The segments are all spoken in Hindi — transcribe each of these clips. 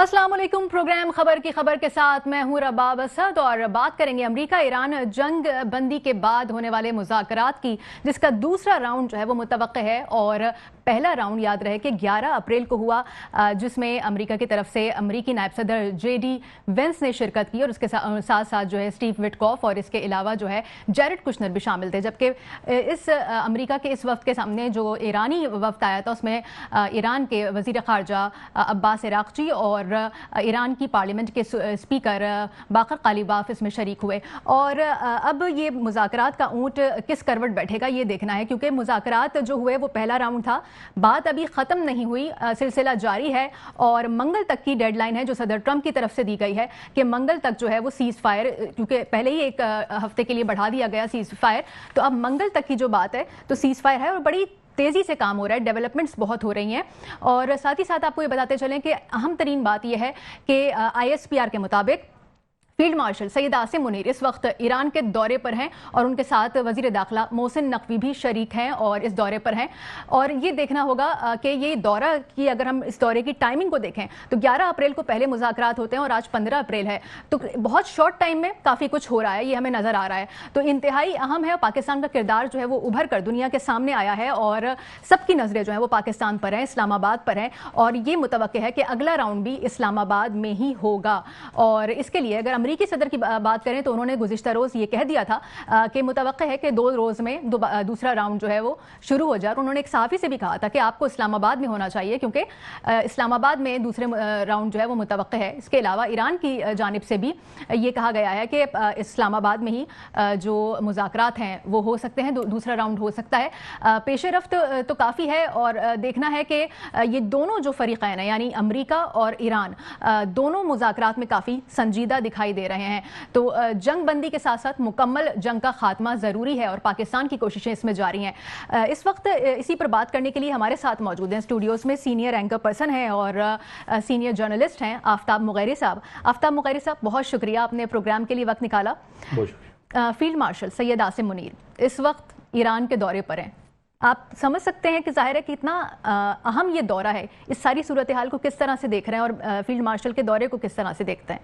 अस्सलाम वालेकुम। प्रोग्राम खबर की खबर के साथ मैं हूं रबाब असद और बात करेंगे अमेरिका ईरान जंग बंदी के बाद होने वाले मुज़ाकरात की, जिसका दूसरा राउंड जो है वो मुतवक्के है। और पहला राउंड याद रहे कि 11 अप्रैल को हुआ, जिसमें अमेरिका की तरफ से अमेरिकी नायब सदर JD वेंस ने शिरकत की और उसके साथ साथ जो है स्टीव विटकॉफ और इसके अलावा जो है जैरेड कुशनर भी शामिल थे। जबकि इस अमेरिका के इस वफ्द के सामने जो ईरानी वफ्द आया था उसमें ईरान के वज़ीर ख़ारजा अब्बास इराक़ची और ईरान की पार्लियामेंट के स्पीकर बाकर कालीबाफ इसमें शरीक हुए। और अब ये मुज़ाकरात का ऊँट किस करवट बैठेगा ये देखना है, क्योंकि मुज़ाकरात जो हुए वो पहला राउंड था, बात अभी ख़त्म नहीं हुई, सिलसिला जारी है और मंगल तक की डेडलाइन है जो सदर ट्रंप की तरफ से दी गई है कि मंगल तक जो है वो सीज़ फायर, क्योंकि पहले ही एक हफ्ते के लिए बढ़ा दिया गया सीज़ फायर, तो अब मंगल तक की जो बात है तो सीज़ फायर है और बड़ी तेज़ी से काम हो रहा है, डेवलपमेंट्स बहुत हो रही हैं। और साथ ही साथ आपको ये बताते चलें कि अहम तरीन बात यह है कि ISPR के मुताबिक फील्ड मार्शल सैयद आसिम मुनीर इस वक्त ईरान के दौरे पर हैं और उनके साथ वज़ीर दाखिला मोहसिन नकवी भी शरीक हैं और इस दौरे पर हैं। और ये देखना होगा कि ये दौरा की, अगर हम इस दौरे की टाइमिंग को देखें तो 11 अप्रैल को पहले मुज़ाकरात होते हैं और आज 15 अप्रैल है, तो बहुत शॉर्ट टाइम में काफ़ी कुछ हो रहा है, ये हमें नज़र आ रहा है। तो इंतहाई अहम है, पाकिस्तान का किरदार जो है वो उभर कर दुनिया के सामने आया है और सबकी नज़रें जो है वो पाकिस्तान पर हैं, इस्लामाबाद पर हैं और ये मुतवक्के है कि अगला राउंड भी इस्लामाबाद में ही होगा। और इसके लिए अगर अमेरिकी सदर की बात करें तो उन्होंने गुज़िश्ता रोज़ ये कह दिया था कि मुतवक्के है कि 2 रोज़ में दूसरा राउंड जो है वो शुरू हो जाए। और उन्होंने एक सहाफ़ी से भी कहा था कि आपको इस्लामाबाद में होना चाहिए, क्योंकि इस्लामाबाद में दूसरे राउंड जो है वो मुतवक्के है। इसके अलावा ईरान की जानिब से भी ये कहा गया है कि इस्लामाबाद में ही जो मुज़ाकरात हैं वो हो सकते हैं, दूसरा राउंड हो सकता है। पेश रफ्त तो काफ़ी है और देखना है कि ये दोनों जो फ़रीक़ैन हैं यानी अमेरिका और ईरान दोनों मुज़ाकरात में काफ़ी संजीदा दिखाई दे रहे हैं। तो जंग बंदी के साथ साथ मुकम्मल जंग का खात्मा ज़रूरी है और पाकिस्तान की कोशिशें इसमें जारी हैं। इस वक्त इसी पर बात करने के लिए हमारे साथ मौजूद हैं स्टूडियोज़ में सीनियर एंकर पर्सन हैं और सीनियर जर्नलिस्ट हैं आफ्ताब मुगैरी साहब। आफ्ताब मुगैरी साहब, बहुत शुक्रिया आपने प्रोग्राम के लिए वक्त निकाला। फील्ड मार्शल सैयद आसिम मुनीर इस वक्त ईरान के दौरे पर हैं, आप समझ सकते हैं कि जाहिर है कि इतना अहम ये दौरा है, इस सारी सूरत हाल को किस तरह से देख रहे हैं और फील्ड मार्शल के दौरे को किस तरह से देखते हैं?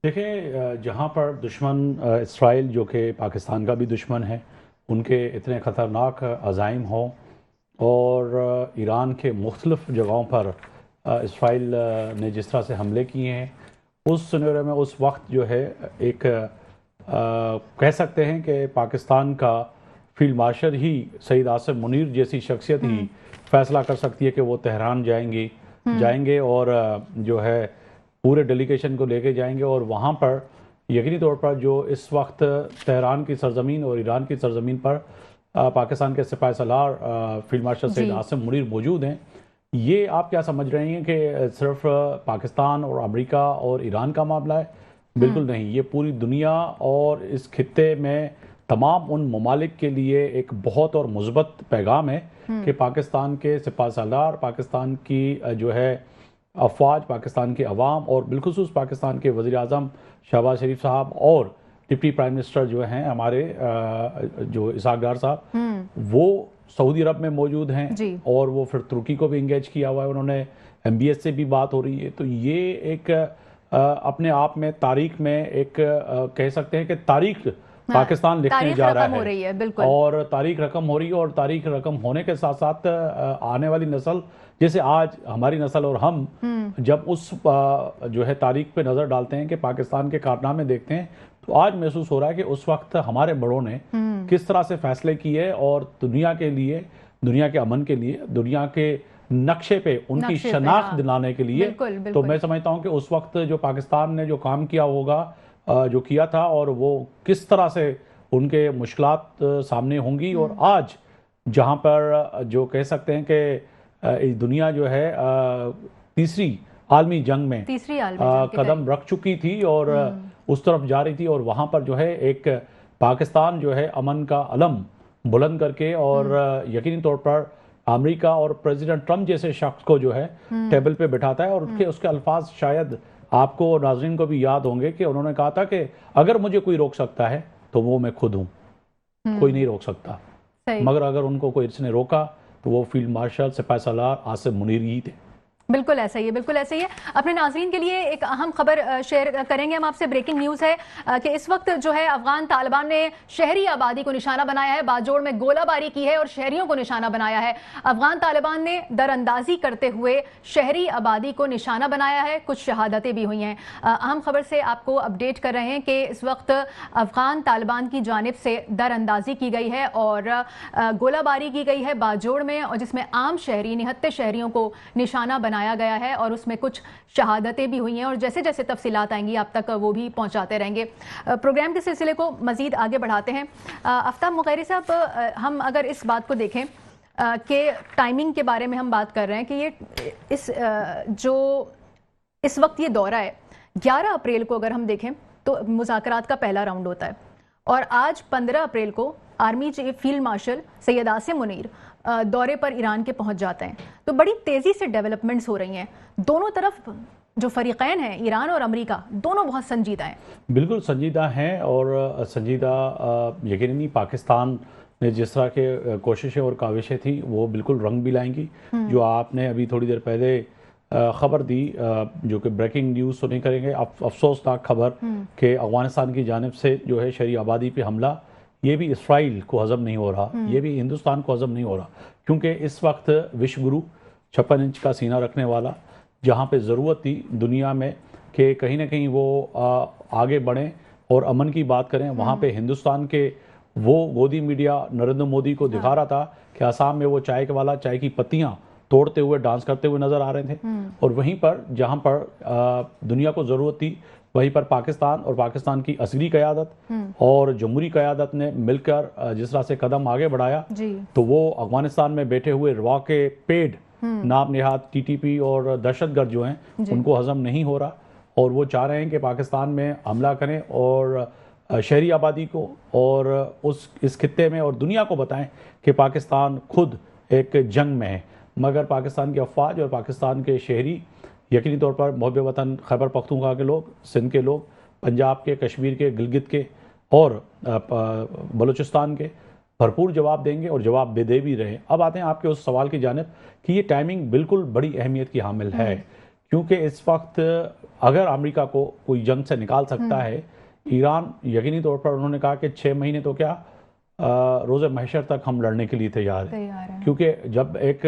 देखिए, जहाँ पर दुश्मन इसराइल जो कि पाकिस्तान का भी दुश्मन है, उनके इतने ख़तरनाक अज़ाइम हों और ईरान के मुख्तलिफ़ जगहों पर इसराइल ने जिस तरह से हमले किए हैं, उस सिनेरियो में उस वक्त जो है एक कह सकते हैं कि पाकिस्तान का फील्ड मार्शल ही सैयद आसिम मुनीर जैसी शख्सियत ही फ़ैसला कर सकती है कि वो तेहरान जाएंगे और जो है पूरे डेलीगेशन को लेके जाएंगे और वहाँ पर यकीनी तौर पर जो इस वक्त तेहरान की सरजमीन और ईरान की सरजमीन पर पाकिस्तान के सिपाही सालार फील्ड मार्शल सैयद आसिम मुनीर मौजूद हैं। ये आप क्या समझ रहे हैं कि सिर्फ पाकिस्तान और अमेरिका और ईरान का मामला है? बिल्कुल नहीं, ये पूरी दुनिया और इस खित्ते में तमाम उन ममालिक के लिए एक बहुत और मुस्बत पैगाम है कि पाकिस्तान के सिपाही सालार, पाकिस्तान की जो है अफवाज, पाकिस्तान के अवाम और बिलखुसूस पाकिस्तान के वज़ीर आज़म शहबाज शरीफ साहब और डिप्टी प्राइम मिनिस्टर जो हैं हमारे जो इसहाक डार साहब, वो सऊदी अरब में मौजूद हैं और वो फिर तुर्की को भी इंगेज किया हुआ है, उन्होंने MBS से भी बात हो रही है। तो ये एक अपने आप में तारीख में एक कह सकते हैं कि तारीख पाकिस्तान लिखने जा रहा है और तारीख रकम हो रही है और तारीख रकम होने के साथ साथ आने वाली नस्ल, जैसे आज हमारी नस्ल और हम जब उस जो है तारीख पे नज़र डालते हैं कि पाकिस्तान के कारनामे देखते हैं, तो आज महसूस हो रहा है कि उस वक्त हमारे बड़ों ने किस तरह से फैसले किए और दुनिया के लिए, दुनिया के अमन के लिए, दुनिया के नक्शे पे उनकी शनाख्त दिलाने के लिए। तो मैं समझता हूँ कि उस वक्त जो पाकिस्तान ने जो काम किया होगा, जो किया था और वो किस तरह से उनके मुश्किलात सामने होंगी। और आज जहाँ पर जो कह सकते हैं कि दुनिया जो है तीसरी आलमी जंग में कदम रख चुकी थी और उस तरफ जा रही थी और वहाँ पर जो है एक पाकिस्तान जो है अमन का अलम बुलंद करके और यकीनी तौर पर अमेरिका और प्रेसिडेंट ट्रंप जैसे शख्स को जो है टेबल पे बिठाता है। और उसके अल्फाज शायद आपको और नाज़रीन को भी याद होंगे कि उन्होंने कहा था कि अगर मुझे कोई रोक सकता है तो वो मैं खुद हूँ, कोई नहीं रोक सकता। मगर अगर उनको कोई इसने रोका तो वो फील्ड मार्शल सिपाही सालार आसिम मुनीर ही थे। बिल्कुल ऐसा ही है, बिल्कुल ऐसा ही है। अपने नाज़रीन के लिए एक अहम खबर शेयर करेंगे हम आपसे। ब्रेकिंग न्यूज़ है कि इस वक्त जो है अफगान तालिबान ने शहरी आबादी को निशाना बनाया है, बाजोड़ में गोलाबारी की है और शहरियों को निशाना बनाया है। अफगान तालिबान ने दरअंदाजी करते हुए शहरी आबादी को निशाना बनाया है, कुछ शहादतें भी हुई हैं। अहम खबर से आपको अपडेट कर रहे हैं कि इस वक्त अफगान तालिबान की जानिब से दरअंदाजी की गई है और गोलाबारी की गई है बाजोड़ में, और जिसमें आम शहरी निहत्ते शहरियों को निशाना बनाया गया है और उसमें कुछ शहादतें भी हुई हैं और जैसे जैसे तफसीलात आएंगी आप तक वो भी पहुंचाते रहेंगे। प्रोग्राम के सिलसिले को मजीद आगे बढ़ाते हैं। आफ्ताब मुगैरी साहब, हम अगर इस बात को देखें कि टाइमिंग के बारे में हम बात कर रहे हैं कि ये जो इस वक्त ये दौरा है, 11 अप्रैल को अगर हम देखें तो मुज़ाकरात का पहला राउंड होता है और आज 15 अप्रैल को army chief field marshal Syed Asim Munir दौरे पर ईरान के पहुंच जाते हैं। तो बड़ी तेज़ी से डेवलपमेंट्स हो रही हैं। दोनों तरफ जो फरीक़ैन हैं, ईरान और अमेरिका, दोनों बहुत संजीदा हैं। बिल्कुल संजीदा हैं और संजीदा यकीनन नहीं, पाकिस्तान ने जिस तरह के कोशिशें और काविशें थी वो बिल्कुल रंग भी लाएंगी। जो आपने अभी थोड़ी देर पहले खबर दी, जो कि ब्रेकिंग न्यूज़ तो नहीं करेंगे, अफसोसनाक खबर कि अफगानिस्तान की जानिब से जो है शहरी आबादी पे हमला, ये भी इसराइल को हज़म नहीं हो रहा, ये भी हिंदुस्तान को हज़म नहीं हो रहा, क्योंकि इस वक्त विश्व गुरु 56 इंच का सीना रखने वाला, जहाँ पे ज़रूरत थी दुनिया में कि कहीं ना कहीं वो आगे बढ़ें और अमन की बात करें, वहाँ पे हिंदुस्तान के वो गोदी मीडिया नरेंद्र मोदी को दिखा रहा था कि असम में वो चाय के वाला चाय की पत्तियाँ तोड़ते हुए डांस करते हुए नज़र आ रहे थे। और वहीं पर जहाँ पर दुनिया को ज़रूरत थी, वहीं पर पाकिस्तान और पाकिस्तान की असली क़यादत और जमहूरी क़यादत ने मिलकर जिस तरह से कदम आगे बढ़ाया, तो वो अफगानिस्तान में बैठे हुए रवा के पेड़ नाम निहाद टीटीपी और दहशतगर्द जो हैं उनको हज़म नहीं हो रहा, और वो चाह रहे हैं कि पाकिस्तान में हमला करें और शहरी आबादी को और इस खित्ते में और दुनिया को बताएं कि पाकिस्तान खुद एक जंग में है। मगर पाकिस्तान की अफवाज और पाकिस्तान के शहरी, यकीनी तौर पर मुहब्बे वतन खैबर पख्तूनख्वा के लोग, सिंध के लोग, पंजाब के, कश्मीर के, गिलगित के और बलूचिस्तान के भरपूर जवाब देंगे और जवाब दे भी रहे। अब आते हैं आपके उस सवाल की जानिब कि ये टाइमिंग बिल्कुल बड़ी अहमियत की हामिल है, क्योंकि इस वक्त अगर अमेरिका को कोई जंग से निकाल सकता है, ईरान यकीनी तौर पर उन्होंने कहा कि 6 महीने तो क्या रोज़े महशर तक हम लड़ने के लिए तैयार हैं। क्योंकि जब एक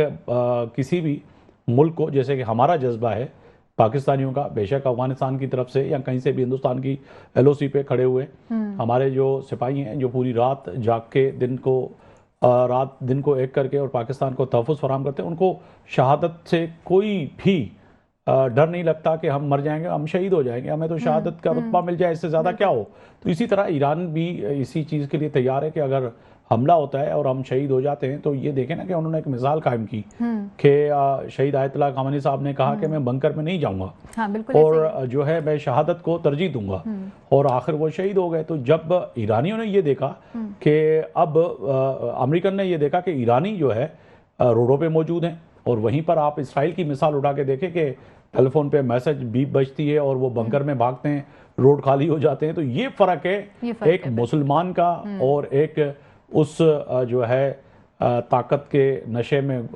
किसी भी मुल्क को, जैसे कि हमारा जज्बा है पाकिस्तानियों का, बेशक अफगानिस्तान की तरफ से या कहीं से भी हिंदुस्तान की LOC पे खड़े हुए हमारे जो सिपाही हैं, जो पूरी रात जाग के दिन को एक करके और पाकिस्तान को तहफ़्फ़ुज़ फराहम करते हैं, उनको शहादत से कोई भी डर नहीं लगता कि हम मर जाएंगे, हम शहीद हो जाएंगे, हमें तो शहादत का रुतबा मिल जाए, इससे ज़्यादा क्या हो। तो इसी तरह ईरान भी इसी चीज़ के लिए तैयार है कि अगर हमला होता है और हम शहीद हो जाते हैं, तो ये देखें ना कि उन्होंने एक मिसाल कायम की कि शहीद आयतुल्लाह ख़ामेनी साहब ने कहा कि मैं बंकर में नहीं जाऊँगा, और जो है मैं शहादत को तरजीह दूंगा, और आखिर वो शहीद हो गए। तो जब ईरानियों ने ये देखा कि अब अमेरिकन ने ये देखा कि ईरानी जो है रोडों पर मौजूद हैं, और वहीं पर आप इसराइल की मिसाल उठा के देखें कि टेलीफोन पे मैसेज बीप बजती है और वो बंकर में भागते हैं, रोड खाली हो जाते हैं। तो ये फ़र्क है एक मुसलमान का और एक उस जो है ताकत के नशे में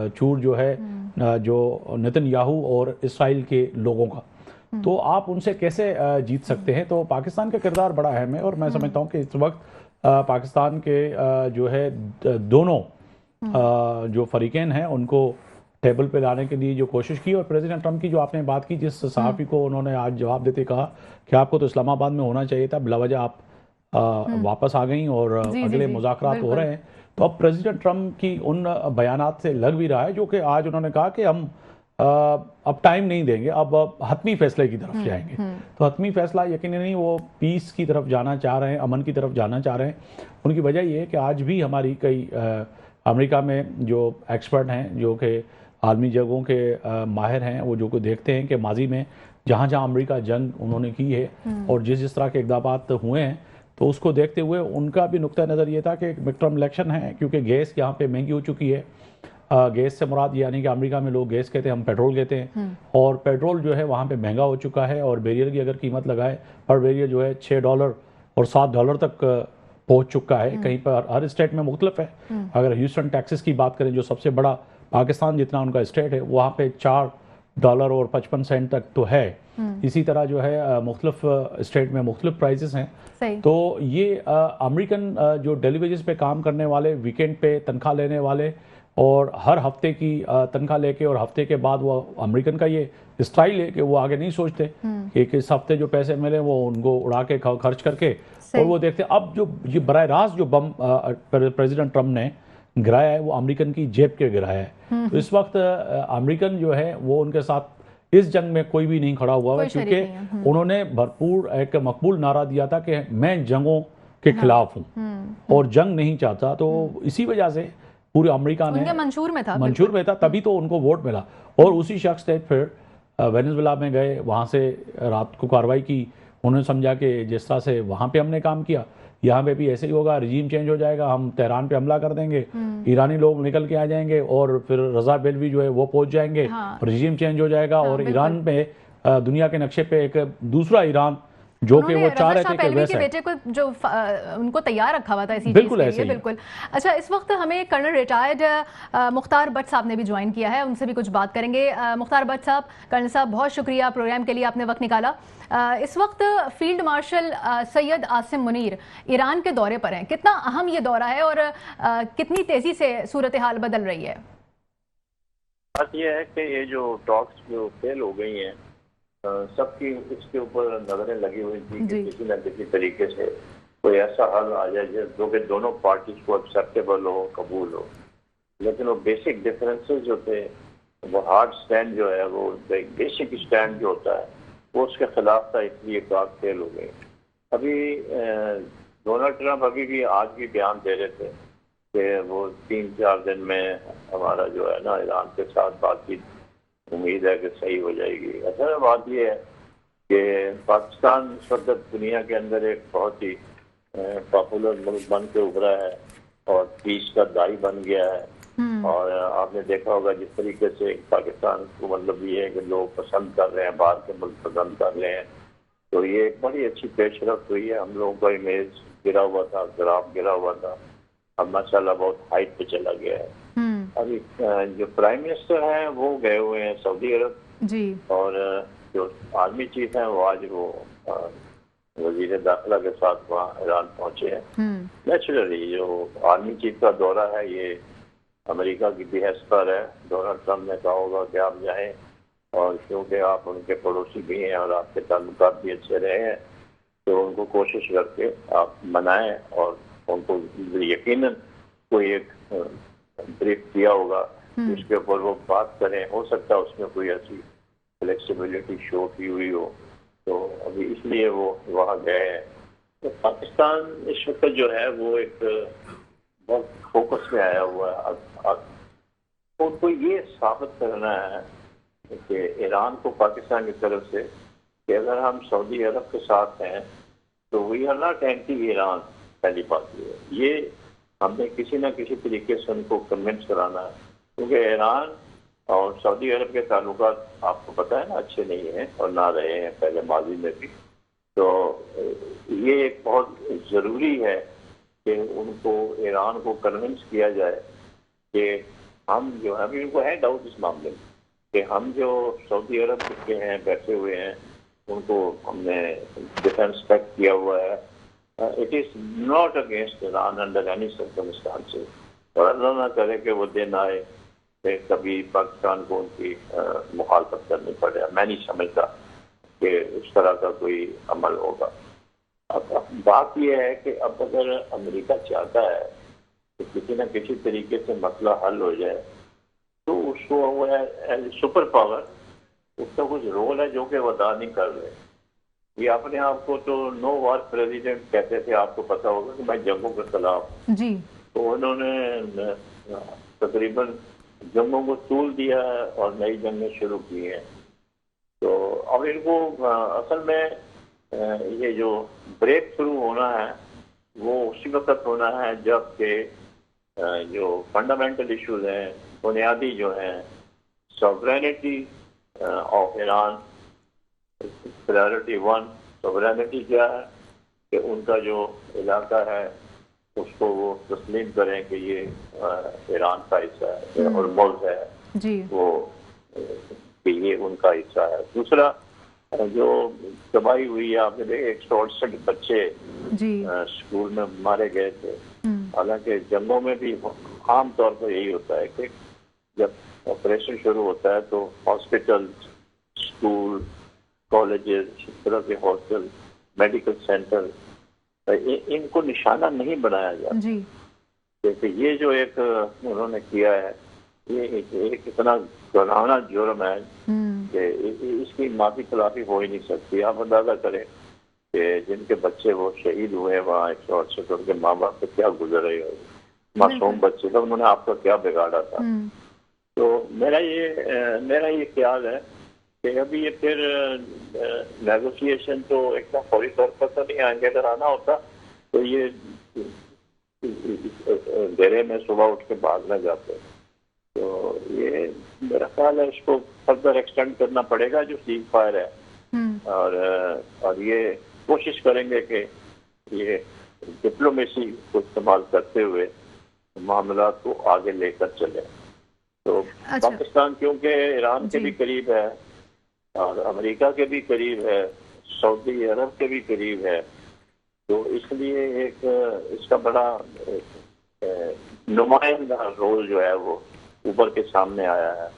चूर जो है जो नेतन्याहू और इसराइल के लोगों का। तो आप उनसे कैसे जीत सकते हैं? तो पाकिस्तान का किरदार बड़ा अहम है, और मैं समझता हूँ कि इस वक्त पाकिस्तान के जो है दोनों जो फरीकैन हैं उनको टेबल पे लाने के लिए जो कोशिश की, और प्रेसिडेंट ट्रंप की जो आपने बात की, जिस सहाफ़ी को उन्होंने आज जवाब देते कहा कि आपको तो इस्लामाबाद में होना चाहिए था, बिलावजह आप वापस आ गई और अगले मुज़ाकरात हो रहे हैं। तो अब प्रेसिडेंट ट्रंप की उन बयानात से लग भी रहा है, जो कि आज उन्होंने कहा कि हम अब टाइम नहीं देंगे, अब हतमी फैसले की तरफ जाएंगे। तो हतमी फैसला यकीनन नहीं, वो पीस की तरफ जाना चाह रहे हैं, अमन की तरफ जाना चाह रहे हैं। उनकी वजह ये है कि आज भी हमारी कई अमेरिका में जो एक्सपर्ट हैं, जो कि आलमी जंगों के माहिर हैं, वो जो को देखते हैं कि माजी में जहाँ जहाँ अमेरिका जंग उन्होंने की है और जिस तरह के इक़दामात हुए हैं, तो उसको देखते हुए उनका भी नुक्ता नज़र ये था कि मिड टर्म इलेक्शन है, क्योंकि गैस यहाँ पे महंगी हो चुकी है। गैस से मुराद यानी कि अमेरिका में लोग गैस कहते हैं, हम पेट्रोल कहते हैं, और पेट्रोल जो है वहाँ पे महंगा हो चुका है, और बैरियर की अगर कीमत लगाए, पर बैरियर जो है $6 और $7 तक पहुँच चुका है। कहीं पर हर स्टेट में मुख्तलिफ है। अगर ह्यूस्टन टेक्सास की बात करें, जो सबसे बड़ा पाकिस्तान जितना उनका स्टेट है, वहाँ पे 4 डॉलर और 55 सेंट तक तो है। इसी तरह जो है मुख्तलिफ स्टेट में मुख्तलिफ प्राइसेस हैं। सही। तो ये अमेरिकन जो डेली वेजेस पे काम करने वाले, वीकेंड पे तनख्वाह लेने वाले और हर हफ्ते की तनख्वाह लेके और हफ्ते के बाद वो अमेरिकन का ये स्टाइल है कि वो आगे नहीं सोचते कि किस हफ्ते जो पैसे मिले वो उनको उड़ा के खर्च करके, और वो देखते अब जो ये बराह रास्त जो बम प्रेसिडेंट ट्रम्प ने गिराया है वो अमेरिकन की जेब के गिराया है। तो इस वक्त अमेरिकन जो है वो उनके साथ इस जंग में कोई भी नहीं खड़ा हुआ है, क्योंकि उन्होंने भरपूर एक मकबूल नारा दिया था कि मैं जंगों के खिलाफ हूँ और जंग नहीं चाहता। तो इसी वजह से पूरे अमेरिका ने मंशूर में था तभी तो उनको वोट मिला। और उसी शख्स ने फिर वेनेजुएला में गए, वहाँ से रात को कार्रवाई की। उन्होंने समझा कि जिस तरह से वहाँ पे हमने काम किया यहाँ पे भी ऐसे ही होगा, रिजीम चेंज हो जाएगा, हम तेहरान पे हमला कर देंगे, ईरानी लोग निकल के आ जाएंगे और फिर रजा बेलवी जो है वो पहुंच जाएंगे, हाँ। रिजीम चेंज हो जाएगा, हाँ, और ईरान पे दुनिया के नक्शे पे एक दूसरा ईरान जो कि वो चाह रहे थे कि वैसे बेटे को जो उनको तैयार रखा हुआ था इसी बिल्कुल ऐसे ही। बिल्कुल। अच्छा, इस वक्त हमें कर्नल रिटायर्ड मुख्तार भट्ट साहब ने भी ज्वाइन किया है, उनसे भी कुछ बात करेंगे। मुख्तार भट्ट साहब, कर्नल साहब, बहुत शुक्रिया प्रोग्राम के लिए, आपने वक्त निकाला। इस वक्त field marshal Syed Asim Munir Iran के दौरे पर हैं, कितना अहम ये दौरा है और कितनी तेजी से सूरत हाल बदल रही है? बात यह है कि ये जो टॉक्स जो फेल हो गई हैं, सबकी इसके ऊपर नजरें लगी हुई थी कि किसी न किसी तरीके से कोई ऐसा हल आ जाए जो कि दोनों पार्टीज को एक्सेप्टेबल हो, कबूल हो। लेकिन वो बेसिक डिफरेंसेस जो थे, वो हार्ड स्टैंड जो है, वो बेसिक स्टैंड जो होता है वो उसके खिलाफ था, इसलिए बात फेल हो गई। अभी डोनाल्ड ट्रंप अभी भी आज भी बयान दे रहे थे कि वो 3-4 दिन में हमारा जो है ना ईरान के साथ बातचीत उम्मीद है कि सही हो जाएगी। असल बात यह है कि पाकिस्तान इस वक्त दुनिया के अंदर एक बहुत ही पॉपुलर मुल्क बन के उभरा है और पीस का दाई बन गया है। और आपने देखा होगा जिस तरीके से पाकिस्तान को मतलब ये है कि लोग पसंद कर रहे हैं, बाहर के मुल्क पसंद कर रहे हैं, तो ये एक बड़ी अच्छी पेशरफ हुई है। हम लोगों का इमेज गिरा हुआ था, ग्राफ गिरा हुआ था, अब माशाल्लाह बहुत हाइट पे चला गया है। अभी जो प्राइम मिनिस्टर हैं वो गए हुए हैं सऊदी अरब जी, और जो आर्मी चीफ हैं वो आज वो वजीर दाखिला के साथ वहाँ ईरान पहुंचे हैं। नेचुरली जो आर्मी चीफ का दौरा है ये अमेरिका की बिहस पर है। डोनाल्ड ट्रंप ने कहा होगा कि आप जाएं, और क्योंकि आप उनके पड़ोसी भी हैं और आपके ताल्लुकात भी अच्छे रहे हैं, तो उनको कोशिश करके आप मनाएं और उनको यकीनन कोई एक ब्रीफ किया होगा जिसके ऊपर वो बात करें। हो सकता है उसमें कोई ऐसी फ्लेक्सिबिलिटी शो की हुई हो, तो अभी इसलिए वो वहाँ गए हैं। तो पाकिस्तान इस वक्त जो है वो एक बहुत फोकस में आया हुआ है। तो उनको ये साबित करना है कि ईरान को पाकिस्तान की तरफ से कि अगर हम सऊदी अरब के साथ हैं तो we are not anti Iran. पहली बात ये हमने किसी न किसी तरीके से उनको कन्विंस कराना है, क्योंकि ईरान और सऊदी अरब के ताल्लुकात आपको पता है ना अच्छे नहीं हैं और ना रहे हैं पहले माजी में भी। तो ये एक बहुत ज़रूरी है कि उनको ईरान को कन्विंस किया जाए कि हम जो है, अभी उनको है डाउट इस मामले में कि हम जो सऊदी अरब के हैं बैठे हुए हैं उनको हमने डिफेंस पैक्ट किया हुआ है। It is not against Iran under any circumstances, और अल्लाह ना करे कि वो दिन आए कि कभी पाकिस्तान को उनकी मुखालफत करनी पड़े। मैं नहीं समझता कि उस तरह का कोई अमल होगा। अब बात यह है कि अब अगर अमेरिका चाहता है कि किसी न किसी तरीके से मसला हल हो जाए, तो उसको वो है सुपर पावर, उसका कुछ रोल है जो कि वो अदा नहीं कर रहे। ये अपने आप को तो नो वार प्रेसिडेंट कहते थे, आपको पता होगा कि मैं जंगों के खिलाफ जी। तो उन्होंने तकरीबन जंगों को तूल दिया है और नई जंगें शुरू की हैं। तो अब इनको असल में ये जो ब्रेक थ्रू होना है वो उसी वक्त होना है जब के जो फंडामेंटल इश्यूज हैं, बुनियादी जो हैं, sovereignty of Iran, priority 1 sovereignty क्या है कि उनका जो इलाका है उसको वो तस्लीम करें कि ये ईरान का हिस्सा है और मुल्क है जी। वो कि ये उनका हिस्सा है। दूसरा जो तबाही हुई है, आपने देखे 168 बच्चे जी स्कूल में मारे गए थे। हालांकि जंगों में भी आम तौर पर यही होता है कि जब ऑपरेशन शुरू होता है तो हॉस्पिटल, स्कूल, कॉलेजेस, इस तरह के हॉस्टल, मेडिकल सेंटर, इनको निशाना नहीं बनाया जाता। जी क्योंकि ये जो एक उन्होंने किया है, ये एक इतना घिनौना जुर्म है कि इसकी माफी खिलाफी हो ही नहीं सकती। आप अंदाजा करें कि जिनके बच्चे वो शहीद हुए वहाँ 168, उनके माँ बाप पे क्या गुजर रहे हो, मासूम बच्चे थे, उन्होंने आपका क्या बिगाड़ा था। तो मेरा ये ख्याल है कि अभी ये फिर नेगोशिएशन तो एकदम फौरी तौर पर तो नहीं आएंगे। अगर आना होता तो ये घेरे में सुबह उठ के भागना जाते। तो ये मेरा ख्याल है इसको फर्दर एक्सटेंड करना पड़ेगा जो सीज फायर है, और ये कोशिश करेंगे कि ये डिप्लोमेसी को इस्तेमाल करते हुए मामला को आगे लेकर चले। तो अच्छा। पाकिस्तान क्योंकि ईरान के भी करीब है और अमेरिका के भी करीब है, सऊदी अरब के भी करीब है, तो इसलिए एक इसका बड़ा नुमाइंदा रोल जो है वो ऊपर के सामने आया है।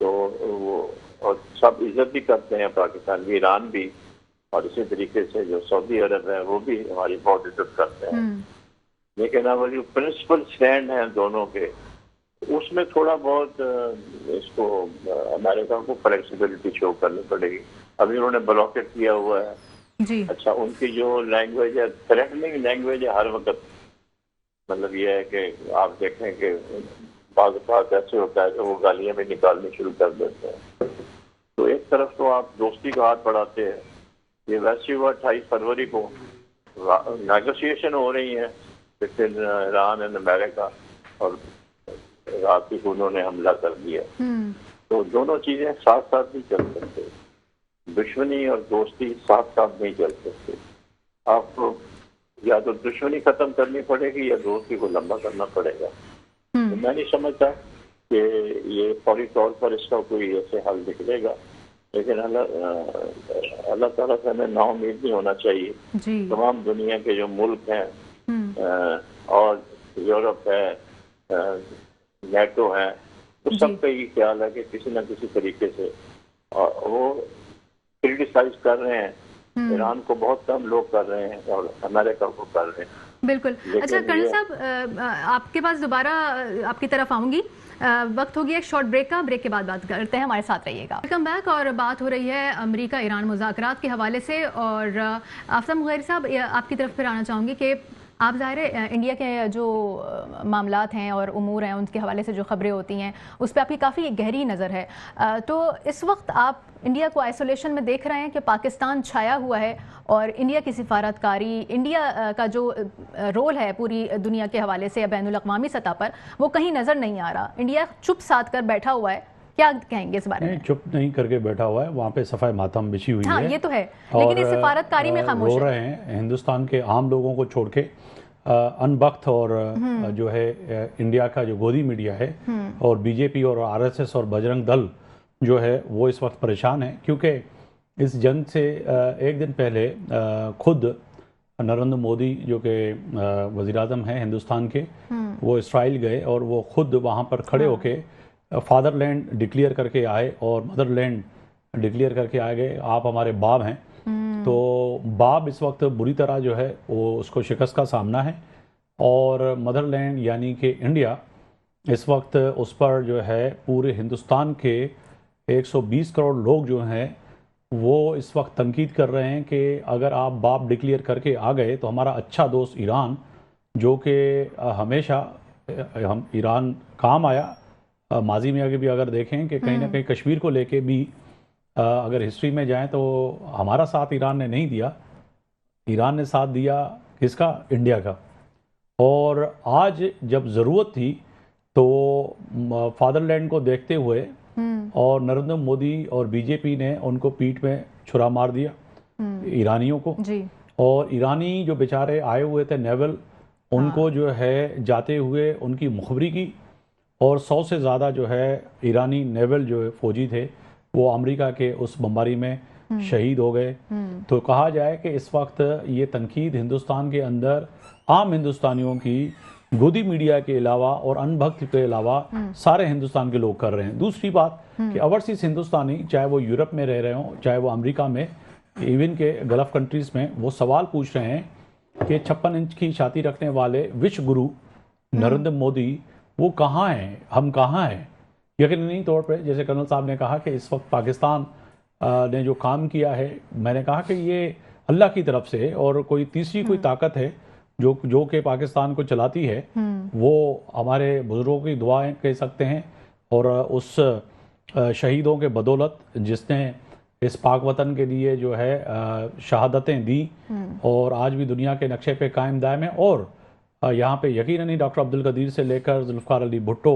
तो वो और सब इज्जत भी करते हैं, पाकिस्तान भी, ईरान भी, और इसी तरीके से जो सऊदी अरब है वो भी हमारी बहुत इज्जत करते हैं। लेकिन अब जो प्रिंसिपल स्टैंड है दोनों के, उसमें थोड़ा बहुत इसको अमेरिका को फ्लेक्सिबिलिटी शो करनी पड़ेगी। अभी उन्होंने ब्लॉकेट किया हुआ है जी। अच्छा, उनकी जो लैंग्वेज है, थ्रेटनिंग लैंग्वेज है हर वक्त। मतलब ये है कि आप देखें कि बात ऐसे होता है कि वो गालियां भी निकालनी शुरू कर देते हैं। तो एक तरफ तो आप दोस्ती का हाथ बढ़ाते हैं, ये वैसे हुआ 28 फरवरी को नेगोशिएशन हो रही है बिटवीन ईरान एंड अमेरिका, और रात ही उन्होंने हमला कर दिया। तो दोनों चीजें साथ साथ नहीं चल सकते, दुश्मनी और दोस्ती साथ साथ नहीं चल सकते। आपको या तो दुश्मनी खत्म करनी पड़ेगी या दोस्ती को लंबा करना पड़ेगा। तो मैं नहीं समझता कि ये फौरी तौर पर इसका कोई ऐसे हल निकलेगा, लेकिन अल्लाह ताला से हमें नाउम्मीद नहीं होना चाहिए। तमाम दुनिया के जो मुल्क हैं और यूरोप है, नेटो है, तो सबका ये ख्याल है कि किसी न किसी तरीके से वो क्रिटिसाइज कर रहे हैं। ईरान को बहुत कम लोग कर रहे हैं और अमेरिका को कर रहे हैं। बिल्कुल। अच्छा कर्नल साहब, आपके पास दोबारा आपकी तरफ आऊंगी। वक्त हो गया एक शॉर्ट ब्रेक का, ब्रेक के बाद बात करते हैं, हमारे साथ रहिएगा। Welcome back. और बात हो रही है अमेरिका ईरान मुज़ाकरात के हवाले से, और आफ्ताब मुग़ैरी साहब आपकी तरफ फिर आना चाहूँगी कि आप ज़ाहिर है इंडिया के जो मामलात हैं और उमूर हैं उनके हवाले से जो खबरें होती हैं उस पर आपकी काफ़ी गहरी नज़र है। तो इस वक्त आप इंडिया को आइसोलेशन में देख रहे हैं कि पाकिस्तान छाया हुआ है और इंडिया की सिफारतकारी, इंडिया का जो रोल है पूरी दुनिया के हवाले से बैनुल-अक़वामी सतह पर, वो कहीं नज़र नहीं आ रहा। इंडिया चुप साध कर बैठा हुआ है, क्या कहेंगे इस बारे में? चुप नहीं करके बैठा हुआ है, वहाँ पे सफाई मातम बिछी हुई है। ये तो है, लेकिन इस सिफारतकारी में खामोश रो रहे हैं हिंदुस्तान के आम लोगों को छोड़ के। अनबख्त और जो है इंडिया का जो गोदी मीडिया है और बीजेपी और आरएसएस और बजरंग दल जो है वो इस वक्त परेशान है, क्योंकि इस जंग से एक दिन पहले खुद नरेंद्र मोदी जो कि वज़ीर-ए-आज़म हैं हिंदुस्तान के, वो इसराइल गए और वो खुद वहाँ पर खड़े होके फादरलैंड डिक्लेयर करके आए और मदरलैंड डिक्लेयर करके आ गए, आप हमारे बाप हैं। तो बाप इस वक्त बुरी तरह जो है वो उसको शिकस्त का सामना है, और मदरलैंड यानी कि इंडिया इस वक्त उस पर जो है पूरे हिंदुस्तान के 120 करोड़ लोग जो हैं वो इस वक्त तनकीद कर रहे हैं कि अगर आप बाप डिक्लेयर करके आ गए तो हमारा अच्छा दोस्त ईरान, जो कि हमेशा हम ईरान काम आया, माजी में आगे भी अगर देखें कि कहीं ना कहीं कश्मीर को लेके भी अगर हिस्ट्री में जाएं तो हमारा साथ ईरान ने नहीं दिया, ईरान ने साथ दिया किसका? इंडिया का। और आज जब ज़रूरत थी तो फादरलैंड को देखते हुए और नरेंद्र मोदी और बीजेपी ने उनको पीठ में छुरा मार दिया ईरानियों को जी। और ईरानी जो बेचारे आए हुए थे नेवल, उनको जो है जाते हुए उनकी मुखबरी की, और 100 से ज़्यादा जो है ईरानी नेवल जो फौजी थे वो अमेरिका के उस बमबारी में शहीद हो गए। तो कहा जाए कि इस वक्त ये तनकीद हिंदुस्तान के अंदर आम हिंदुस्तानियों की गोदी मीडिया के अलावा और अनभक्त के अलावा सारे हिंदुस्तान के लोग कर रहे हैं। दूसरी बात कि ओवरसीज हिंदुस्तानी, चाहे वो यूरोप में रह रहे हों, चाहे वो अमेरिका में, इवन के गल्फ कंट्रीज में, वो सवाल पूछ रहे हैं कि 56 इंच की छाती रखने वाले विश्व गुरु नरेंद्र मोदी वो कहाँ हैं, हम कहाँ हैं। यकीनी तौर पर जैसे कर्नल साहब ने कहा कि इस वक्त पाकिस्तान ने जो काम किया है, मैंने कहा कि ये अल्लाह की तरफ से और कोई तीसरी कोई ताकत है जो कि पाकिस्तान को चलाती है, वो हमारे बुजुर्गों की दुआएं कह सकते हैं। और उस शहीदों के बदौलत जिसने इस पाक वतन के लिए जो है शहादतें दी और आज भी दुनिया के नक्शे पे कायम दायम है। और यहाँ पे यकीनन ही डॉक्टर अब्दुल कदीर से लेकर जुल्फ़िकार अली भुट्टो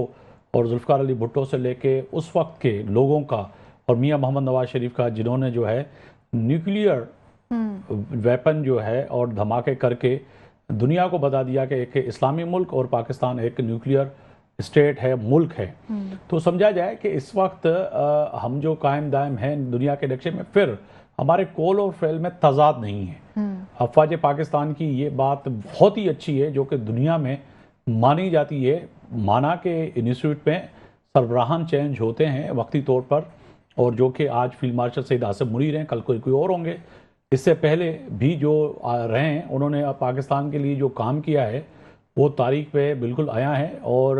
और जुल्फ़िकार अली भुट्टो से लेके उस वक्त के लोगों का और मियाँ मोहम्मद नवाज शरीफ का, जिन्होंने जो है न्यूक्लियर वेपन जो है और धमाके करके दुनिया को बता दिया कि एक इस्लामी मुल्क और पाकिस्तान एक न्यूक्लियर स्टेट है, मुल्क है। तो समझा जाए कि इस वक्त हम जो कायम दायम हैं दुनिया के नक्शे में, फिर हमारे कौल और फेल में तजाद नहीं है। अफवाज पाकिस्तान की ये बात बहुत ही अच्छी है जो कि दुनिया में मानी जाती है। माना के इंस्टीट्यूट में सरबराहान चेंज होते हैं वक्ती तौर पर, और जो कि आज फील्ड मार्शल सईद आसिफ मुनीर हैं, कल कोई और होंगे। इससे पहले भी जो रहे हैं उन्होंने पाकिस्तान के लिए जो काम किया है वो तारीख पे बिल्कुल आया है। और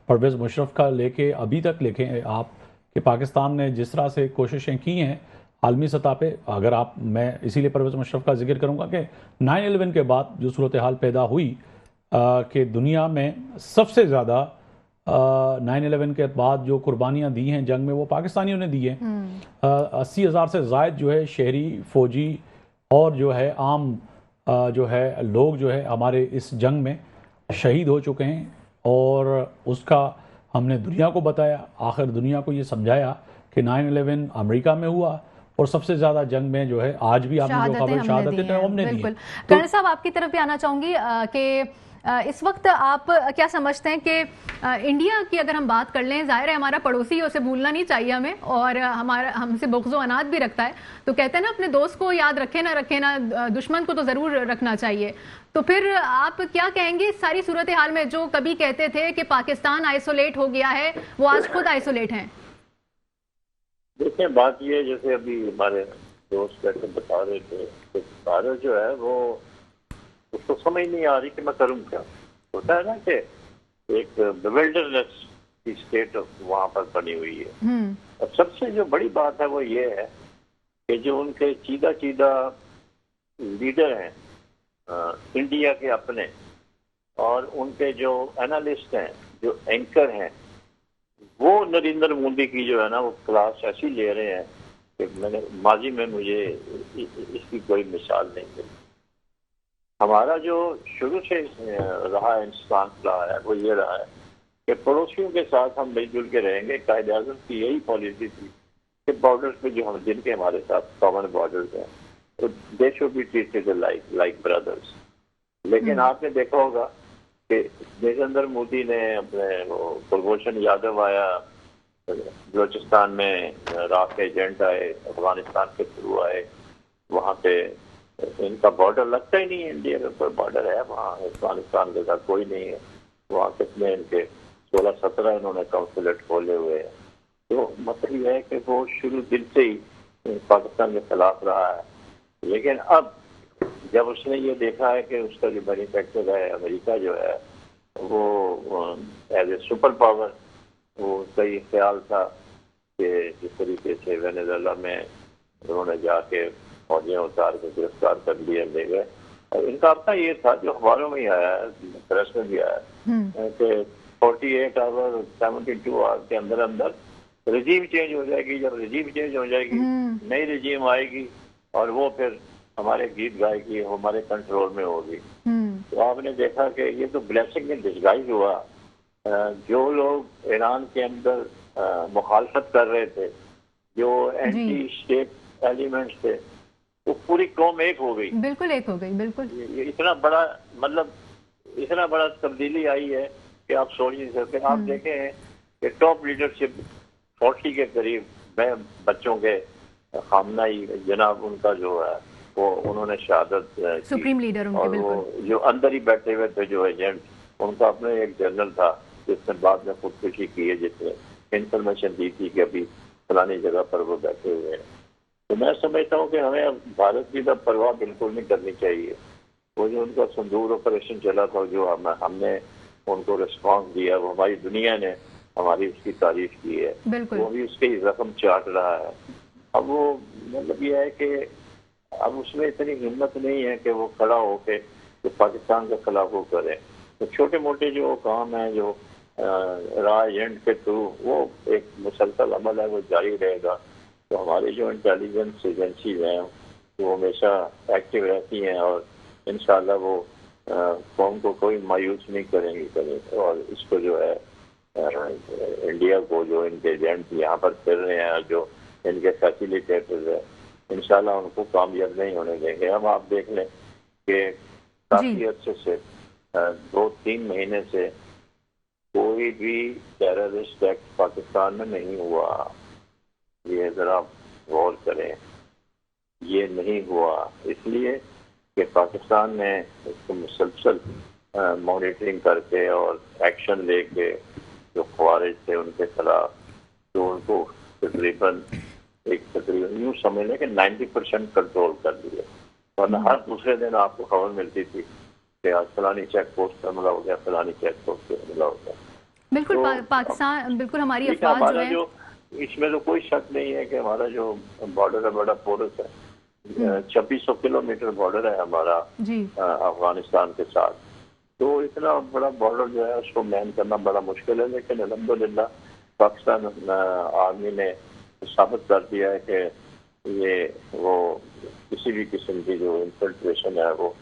परवेज़ मुशर्रफ का लेके अभी तक लिखें आप कि पाकिस्तान ने जिस तरह से कोशिशें की हैं आलमी सतह पे, अगर आप, मैं इसीलिए परवेज़ मुशर्रफ का जिक्र करूँगा कि 9/11 के बाद जो सूरत हाल पैदा हुई कि दुनिया में सबसे ज़्यादा 9/11 के बाद जो कुर्बानियाँ दी हैं जंग में वो पाकिस्तानियों ने दी हैं। 80,000 से ज़ायद जो है शहरी, फौजी और जो है आम जो है लोग जो है हमारे इस जंग में शहीद हो चुके हैं। और उसका हमने दुनिया को बताया, आखिर दुनिया को ये समझाया कि 9/11 अमेरिका में हुआ और सबसे ज़्यादा जंग में जो है आज भी आपने जो खबर शहादतें हमने दी। कर्नल साहब आपकी तरफ भी आना चाहूँगी कि इस वक्त आप क्या समझते हैं कि इंडिया की अगर हम बात कर लें, जाहिर है हमारा पड़ोसी है, उसे भूलना नहीं चाहिए हमें, और हमारा हमसे बुग़्ज़ व अनाद भी रखता है। तो कहते हैं ना, अपने दोस्त को याद रखे ना दुश्मन को तो ज़रूर रखना चाहिए। तो फिर आप क्या कहेंगे इस सारी सूरत हाल में? जो कभी कहते थे कि पाकिस्तान आइसोलेट हो गया है, वो आज खुद आइसोलेट हैं। देखिए, बात ये है, जैसे अभी हमारे दोस्त बैठे बता रहे थे कि भारत जो है वो उसको समझ नहीं आ रही कि मैं करूँ क्या। होता है ना कि एक बिविल्डरनेस की स्टेट वहाँ पर बनी हुई है। और सबसे जो बड़ी बात है वो ये है कि जो उनके चीदा लीडर हैं इंडिया के अपने, और उनके जो एनालिस्ट हैं, जो एंकर हैं, वो नरेंद्र मोदी की जो है ना वो क्लास ऐसी ले रहे हैं कि मैंने माजी में मुझे इसकी कोई मिसाल नहीं मिली। हमारा जो शुरू से रहा इंसान रहा है वो ये रहा है कि पड़ोसियों के साथ हम मिलजुल के रहेंगे। कायदे आज़म की यही पॉलिसी थी कि बॉर्डर्स पे जो हम जिनके हमारे साथ कॉमन बॉर्डर्स हैं तो they should be treated like brothers. लेकिन आपने देखा होगा कि नरेंद्र मोदी ने अपने वो कुलभूषण यादव आया, बलोचिस्तान में राख एजेंट आए, अफगानिस्तान के थ्रू आए, वहाँ पे इनका बॉर्डर लगता ही नहीं है। इंडिया में कोई बॉर्डर है वहाँ अफगानिस्तान के साथ कोई नहीं है। वहाँ कितने इनके 16-17 इन्होंने काउंसुलेट खोले हुए हैं। तो मतलब यह है कि वो शुरू दिन से ही पाकिस्तान के खिलाफ रहा है। लेकिन अब जब उसने ये देखा है कि उसका जो मैन्युफैक्चर है अमेरिका जो है वो एज ए सुपर पावर, वो उसका ये ख्याल था कि जिस तरीके से वेनेजुएला में उन्होंने जाके फौजियाँ उतार के गिरफ्तार कर लिए, ले गए। और इनका अपना ये था जो अखबारों में ही आया है, प्रेस में भी आया है कि 48 आवर 72 आवर के अंदर अंदर रिजीम चेंज हो जाएगी। जब रिजीम चेंज हो जाएगी नई रिजीम आएगी और वो फिर हमारे गीत गाएगी, हमारे कंट्रोल में होगी। तो आपने देखा कि ये तो ब्लेसिंग इन डिस्गाइज हुआ। जो लोग ईरान के अंदर मुखालफत कर रहे थे, जो एंटी स्टेट एलिमेंट्स थे, वो पूरी कौम एक हो गई। बिल्कुल एक हो गई, बिल्कुल। ये इतना बड़ा, मतलब इतना बड़ा तब्दीली आई है कि आप सोच नहीं सकते। आप देखें कि टॉप लीडरशिप 40 के करीब मैं बच्चों के खामनाई जनाब उनका जो है वो उन्होंने शहादत की। सुप्रीम लीडर उनके, और बिल्कुल। वो जो अंदर ही बैठे हुए थे जो एजेंट, उनका अपने एक जनरल था जिसने बाद में खुदकुशी की है, जिसने इंफॉर्मेशन दी थी कि अभी फलानी जगह पर वो बैठे हुए हैं। तो मैं समझता हूँ कि हमें भारत की तो परवाह बिल्कुल नहीं करनी चाहिए। वो जो उनका संदूर ऑपरेशन चला था, जो हमने उनको रिस्पॉन्स दिया, वो हमारी दुनिया ने हमारी उसकी तारीफ की है, वो भी उसके रकम चाट रहा है। अब वो मतलब ये है कि अब उसमें इतनी हिम्मत नहीं है कि वो खड़ा होके तो पाकिस्तान के खिलाफ वो करे। तो छोटे मोटे जो काम है, जो रॉ एजेंट के थ्रू वो एक मुसलसल अमल है, वो जारी रहेगा। तो हमारी जो इंटेलिजेंस एजेंसीज हैं वो हमेशा एक्टिव रहती हैं और इंशाल्लाह वो कौम को कोई मायूस नहीं करेंगे। और इसको जो है इंडिया को जो इनके एजेंट यहाँ पर फिर रहे हैं, जो इनके फैसिलिटेटर्स है, इंशाल्लाह उनको कामयाब नहीं होने देंगे। हम आप देख लें कि काफी अच्छे से 2-3 महीने से कोई भी टेररिस्ट एक्ट पाकिस्तान में नहीं हुआ। ये जरा गौर करें, ये नहीं हुआ इसलिए कि पाकिस्तान ने इसको मुसलसल मॉनिटरिंग करके और एक्शन लेके जो ख्वारिज थे उनके खिलाफ, तो उनको तकरीबन यूँ समझ लें कि 90% कंट्रोल कर दिया। वरना हर दूसरे दिन आपको खबर मिलती थी कि आज फलानी चेक पोस्ट पर हमला हो गया, फलानी चेक पोस्ट पर हमला हो गया। बिल्कुल। तो पाकिस्तान बिल्कुल हमारी अफवाज जो है, इसमें तो कोई शक नहीं है कि हमारा जो बॉर्डर है बड़ा पोरस है। 2600 किलोमीटर बॉर्डर है हमारा अफगानिस्तान के साथ। तो इतना बड़ा बॉर्डर जो है उसको मैन करना बड़ा मुश्किल है, लेकिन अल्हम्दुलिल्लाह पाकिस्तान आर्मी ने साबित कर दिया है कि ये वो किसी भी किस्म की जो इन्फिल्ट्रेशन है वो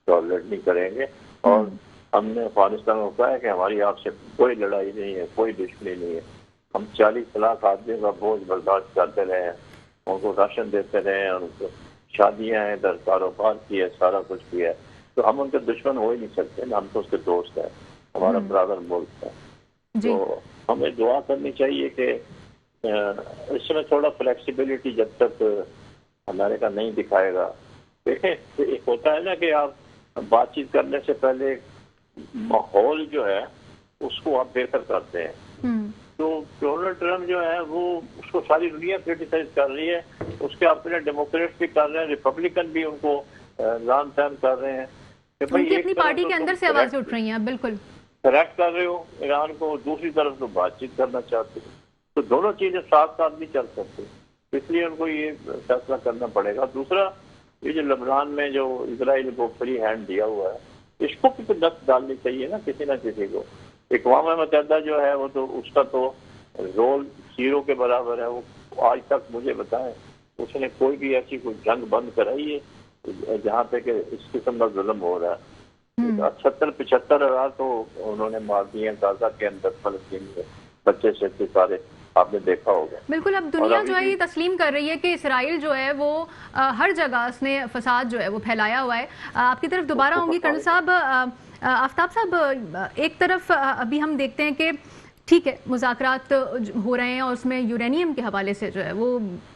टॉलरेट नहीं करेंगे। और हमने अफगानिस्तान को कहा है कि हमारी आपसे कोई लड़ाई नहीं है, कोई दुश्मनी नहीं है। हम 40 लाख आदमी का बोझ बर्दाश्त करते रहे हैं, उनको राशन देते रहे हैं, उनको शादियाँ हैं, इधर कारोबार किया, सारा कुछ किया है। तो हम उनके दुश्मन हो ही नहीं सकते ना, हम तो उसके दोस्त हैं, हमारा बराबर मुल्क है। तो हमें दुआ करनी चाहिए कि इसमें थोड़ा फ्लेक्सिबिलिटी जब तक अमेरिका नहीं दिखाएगा। देखें, एक होता है ना कि आप बातचीत करने से पहले माहौल जो है उसको आप बेहतर करते हैं। तो डोनाल्ड ट्रम्प जो है वो उसको सारी दुनिया क्रिटिसाइज कर रही है, उसके अपने डेमोक्रेट्स भी कर रहे हैं, रिपब्लिकन भी उनको लान तान कर रहे हैं कि भाई अपनी पार्टी के अंदर से आवाज उठ रही है। बिल्कुल करेक्ट कर रहे हो ईरान को, दूसरी तरफ तो बातचीत करना चाहते हो। तो दोनों चीजें साथ साथ नहीं चल सकती, इसलिए उनको ये फैसला करना पड़ेगा। दूसरा, ये जो लेबनान में जो इजराइल को फ्री हैंड दिया हुआ है, इसको भी तो दस्त डालनी चाहिए ना किसी न किसी को। अक़वाम मुत्तहिदा जो है वो तो उसका तो रोल जीरो के बराबर है। वो आज तक मुझे बताएं उसने कोई भी ऐसी कोई जंग बंद कराई है जहाँ पे कि इस किस्म का जुल्म हो रहा है। 76-75 हजार तो उन्होंने मार दिए गाजा के अंदर, फलस्तीनी बच्चे से सारे, आपने देखा होगा। बिल्कुल। अब दुनिया जो है ये तस्लीम कर रही है कि इसराइल जो है वो हर जगह उसने फसाद जो है वो फैलाया हुआ है। आपकी तरफ दोबारा होंगी कर्नल साहब। आफ्ताब साहब, एक तरफ अभी हम देखते हैं कि ठीक है मुज़ाकरात हो रहे हैं और उसमें यूरेनियम के हवाले से जो है वो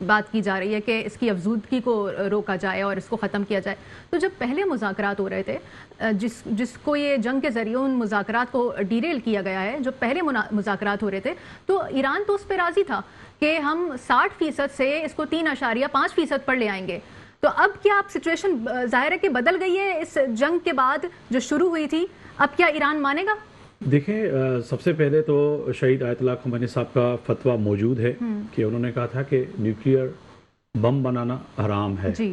बात की जा रही है कि इसकी अफजूदगी को रोका जाए और इसको ख़त्म किया जाए। तो जब पहले मुज़ाकरात हो रहे थे, जिसको ये जंग के ज़रिए उन मुज़ाकरात को डीरेल किया गया है, जो पहले मुज़ाकरात हो रहे थे, तो ईरान तो उस पर राज़ी था कि हम 60% से इसको 3.5% पर ले आएंगे। तो अब क्या आप सिचुएशन ज़ाहिर है कि बदल गई है इस जंग के बाद जो शुरू हुई थी? अब क्या ईरान मानेगा? देखें, सबसे पहले तो शहीद आयतुल्लाह ख़ुमैनी साहब का फतवा मौजूद है कि उन्होंने कहा था कि न्यूक्लियर बम बनाना हराम है। जी।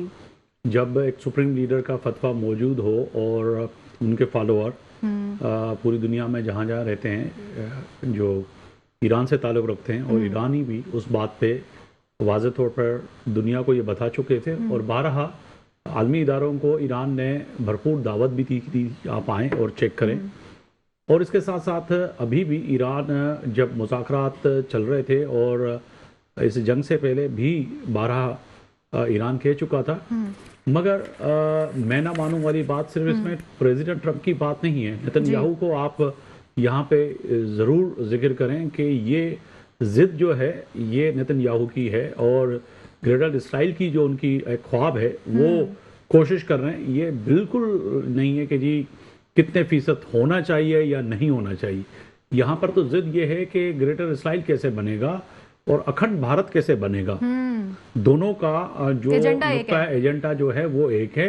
जब एक सुप्रीम लीडर का फतवा मौजूद हो और उनके फॉलोअर पूरी दुनिया में जहाँ जहाँ रहते हैं जो ईरान से ताल्लुक़ रखते हैं, और ईरानी भी उस बात पे वाज़ेह तौर पर दुनिया को ये बता चुके थे, और बारहा आलमी इदारों को ईरान ने भरपूर दावत भी दी थी आप आएँ और चेक करें। और इसके साथ साथ अभी भी ईरान जब मुज़ाकरात चल रहे थे और इस जंग से पहले भी 12 ईरान कह चुका था, मगर मैं ना मानूं वाली बात सिर्फ इसमें प्रेसिडेंट ट्रंप की बात नहीं है। नेतन्याहू को आप यहाँ पे ज़रूर जिक्र करें कि ये ज़िद जो है ये नेतन्याहू की है, और ग्रेटर इसराइल की जो उनकी एक ख्वाब है वो कोशिश कर रहे हैं। ये बिल्कुल नहीं है कि जी कितने फीसद होना चाहिए या नहीं होना चाहिए। यहाँ पर तो ज़िद ये है कि ग्रेटर इसराइल कैसे बनेगा और अखंड भारत कैसे बनेगा। दोनों का जो एजेंडा जो है वो एक है।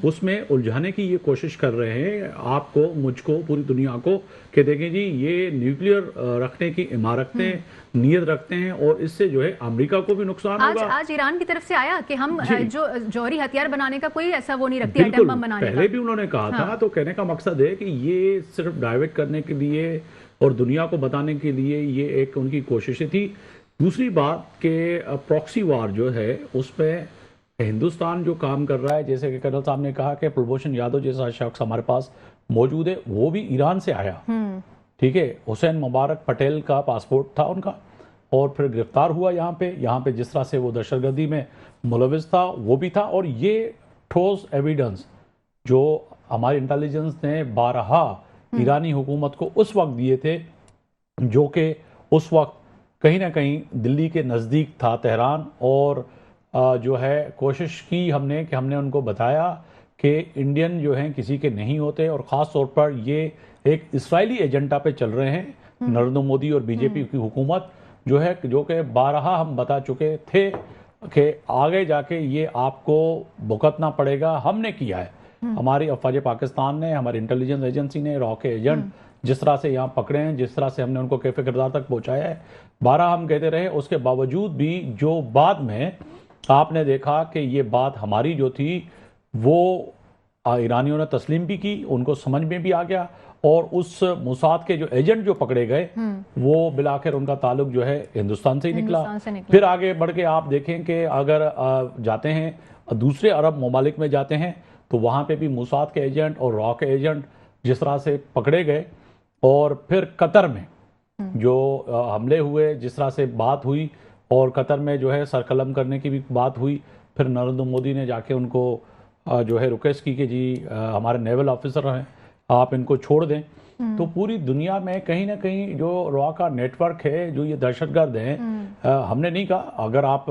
उसमें उलझाने की ये कोशिश कर रहे हैं आपको, मुझको, पूरी दुनिया को, कि देखें जी ये न्यूक्लियर रखने की इमारतें नीयत रखते हैं और इससे जो है अमेरिका को भी नुकसान होगा। आज ईरान की तरफ से आया कि हम जो जौहरी हथियार बनाने का कोई ऐसा वो नहीं रखती, एटम बम बनाने का। पहले भी उन्होंने कहा था। तो कहने का मकसद है कि ये सिर्फ डाइवर्ट करने के लिए और दुनिया को बताने के लिए ये एक उनकी कोशिशें थी। दूसरी बात कि प्रॉक्सी वार जो है उसमें हिंदुस्तान जो काम कर रहा है, जैसे कि कर्नल साहब ने कहा कि कुलभूषण यादव जैसा शख्स हमारे पास मौजूद है, वो भी ईरान से आया, ठीक है। हुसैन मुबारक पटेल का पासपोर्ट था उनका, और फिर गिरफ्तार हुआ यहाँ पे जिस तरह से वो दहशतगर्दी में मुलविस था वो भी था। और ये ठोस एविडेंस जो हमारी इंटेलिजेंस ने 12 ईरानी हुकूमत को उस वक्त दिए थे, जो कि उस वक्त कहीं ना कहीं दिल्ली के नज़दीक था तेहरान, और जो है कोशिश की हमने कि हमने उनको बताया कि इंडियन जो हैं किसी के नहीं होते, और ख़ास तौर पर ये एक इस्राएली एजेंडा पे चल रहे हैं। नरेंद्र मोदी और बीजेपी की हुकूमत जो है, जो कि 12 हम बता चुके थे कि आगे जाके ये आपको भुगतना पड़ेगा। हमने किया है, हमारी अफवाज पाकिस्तान ने, हमारी इंटेलिजेंस एजेंसी ने, रॉ के एजेंट जिस तरह से यहाँ पकड़े हैं, जिस तरह से हमने उनको कैफे किरदार तक पहुँचाया है, 12 हम कहते रहे। उसके बावजूद भी जो बाद में आपने देखा कि ये बात हमारी जो थी वो ईरानियों ने तस्लीम भी की, उनको समझ में भी आ गया, और उस मोसाद के जो एजेंट जो पकड़े गए वो बिलाखिर उनका ताल्लुक जो है हिंदुस्तान से ही निकला। फिर आगे बढ़ के आप देखें कि अगर जाते हैं दूसरे अरब ममालिक में जाते हैं तो वहाँ पे भी मोसाद के एजेंट और रॉ के एजेंट जिस तरह से पकड़े गए, और फिर कतर में जो हमले हुए, जिस तरह से बात हुई, और कतर में जो है सरकलम करने की भी बात हुई। फिर नरेंद्र मोदी ने जाके उनको जो है रिक्वेस्ट की कि जी हमारे नेवल ऑफिसर हैं, आप इनको छोड़ दें। तो पूरी दुनिया में कहीं ना कहीं जो रॉ का नेटवर्क है, जो ये दहशतगर्द हैं, हमने नहीं कहा। अगर आप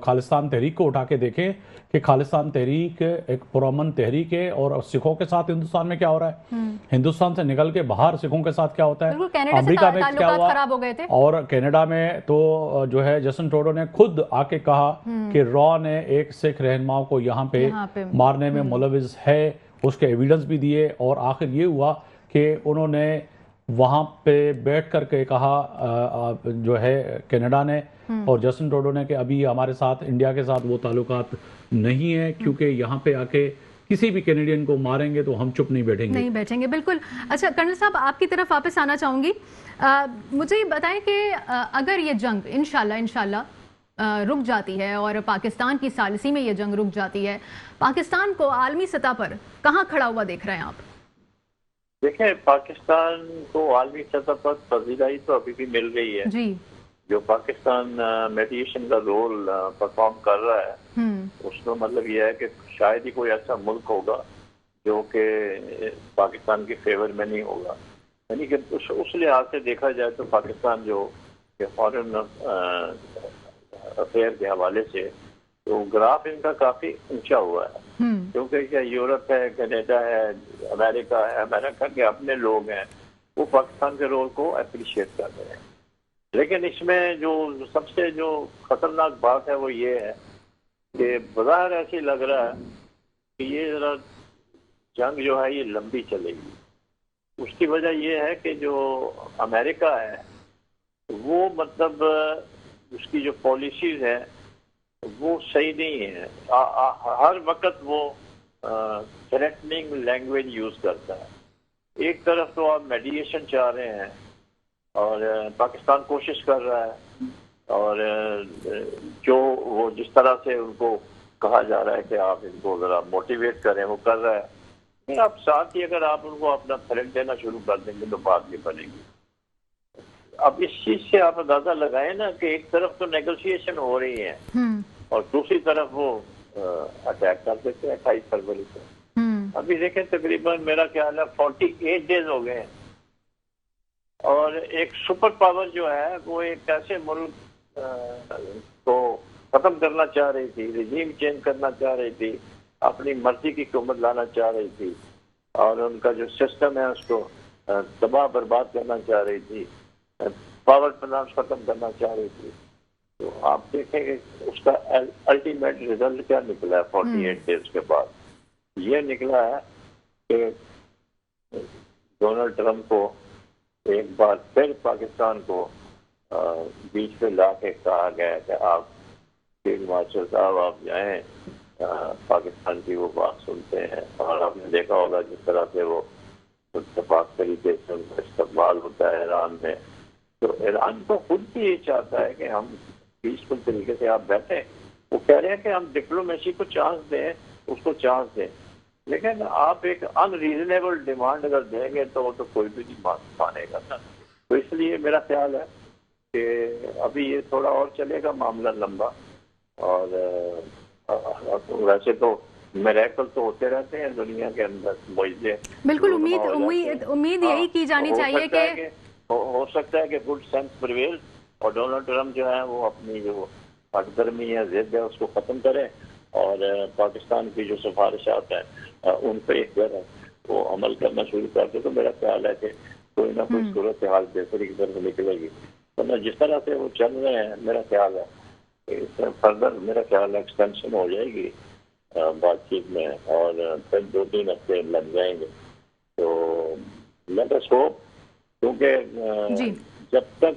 खालिस्तान तहरीक को उठा के देखें कि खालिस्तान तहरीक एक पुरअमन तहरीक है, और सिखों के साथ हिंदुस्तान में क्या हो रहा है, हिंदुस्तान से निकल के बाहर सिखों के साथ क्या होता है, अमेरिका में क्या हुआ, खराब हो गए थे। और कनाडा में तो जो है जस्टिन ट्रूडो ने खुद आके कहा कि रॉ ने एक सिख रहनुमा को यहाँ पे मारने में मुलविस है, उसके एविडेंस भी दिए। और आखिर ये हुआ कि उन्होंने वहाँ पे बैठ करके कहा जो है कनाडा ने और जस्टिन ट्रूडो ने कि अभी हमारे साथ इंडिया के साथ वो ताल्लुकात नहीं है, क्योंकि यहाँ पे आके किसी भी कैनेडियन को मारेंगे तो हम चुप नहीं बैठेंगे। बिल्कुल। अच्छा कर्नल साहब, आपकी तरफ वापस आना चाहूँगी। मुझे ये बताएं कि अगर ये जंग इंशाल्लाह रुक जाती है और पाकिस्तान की सालिसी में ये जंग रुक जाती है, पाकिस्तान को आलमी सतह पर कहाँ खड़ा हुआ देख रहे हैं आप? देखें, पाकिस्तान को आलमी सतह पर पजीराई तो अभी भी मिल रही है जी। जो पाकिस्तान मेडिएशन का रोल परफॉर्म कर रहा है, उसका मतलब यह है कि शायद ही कोई ऐसा मुल्क होगा जो कि पाकिस्तान के फेवर में नहीं होगा। यानी कि उस लिहाज से देखा जाए तो पाकिस्तान जो फॉरेन अफेयर के हवाले से तो ग्राफ इनका काफी ऊंचा हुआ है, क्योंकि क्या यूरोप है, कनाडा है, अमेरिका है, अमेरिका के अपने लोग हैं, वो पाकिस्तान के रोल को अप्रिशिएट कर रहे हैं। लेकिन इसमें जो सबसे जो खतरनाक बात है वो ये है कि बाहर ऐसे लग रहा है कि ये जरा जंग जो है ये लंबी चलेगी। उसकी वजह ये है कि जो अमेरिका है वो मतलब उसकी जो पॉलिसीज है वो सही नहीं है। हर वक्त वो थ्रेटनिंग लैंग्वेज यूज करता है। एक तरफ तो आप मेडिएशन चाह रहे हैं और पाकिस्तान कोशिश कर रहा है, और जो वो जिस तरह से उनको कहा जा रहा है कि आप इनको जरा मोटिवेट करें, वो कर रहा है। आप साथ ही अगर आप उनको अपना थ्रेट देना शुरू कर देंगे तो बात नहीं बनेगी। अब इस चीज से आप अंदाजा लगाए ना कि एक तरफ तो नेगोशिएशन हो रही है और दूसरी तरफ वो अटैक कर देते हैं 28 फरवरी को। अभी देखें तकरीबन मेरा ख्याल है 48 डेज हो गए हैं और एक सुपर पावर जो है वो एक ऐसे मुल्क को खत्म करना चाह रही थी, रिजीम चेंज करना चाह रही थी, अपनी मर्जी की हुकूमत लाना चाह रही थी और उनका जो सिस्टम है उसको तबाह बर्बाद करना चाह रही थी, पावर प्लांट खत्म करना चाह रही थी। तो आप देखेंगे उसका अल्टीमेट रिजल्ट क्या निकला है 48 डेज के बाद। ये निकला है कि डोनाल्ड ट्रंप को एक बार फिर पाकिस्तान को बीच पे ला के कहा गया कि आप फील्ड मार्शल साहब आप जाएं, पाकिस्तान की वो बात सुनते हैं। और आपने देखा होगा जिस तरह से वो इत्तेफाक तरीके से उनका इस्तेमाल होता है ईरान में। तो ईरान तो खुद भी ये चाहता है कि हम पीसफुल तरीके से आप बैठे। वो कह रहे हैं कि हम डिप्लोमेसी को चांस दें, उसको चांस दें, लेकिन आप एक अनरीजनेबल डिमांड अगर देंगे तो वो तो कोई भी नहीं मानेगा ना। तो इसलिए मेरा ख्याल है कि अभी ये थोड़ा और चलेगा मामला लंबा। और वैसे तो मिरेकल तो होते रहते हैं दुनिया के अंदर, मुझे बिल्कुल उम्मीद यही की जानी चाहिए कि हो सकता है कि गुड सेंस प्रिवेल और डोनाल्ड ट्रंप जो है वो अपनी जो हटदर्मी या जिद है उसको खत्म करे और पाकिस्तान की जो सिफारिशात हैं उन पर एक बार वो अमल करना शुरू कर दे। तो मेरा ख्याल है कि कोई ना कोई सूरत हाल बेहतरी की तरफ निकलेगी। वरना जिस तरह से वो चल रहे हैं मेरा ख्याल है फर्दर मेरा ख्याल है एक्सटेंशन हो जाएगी बातचीत में और फिर 2-3 हफ्ते लग जाएंगे। तो लेट अस होप, क्योंकि जब तक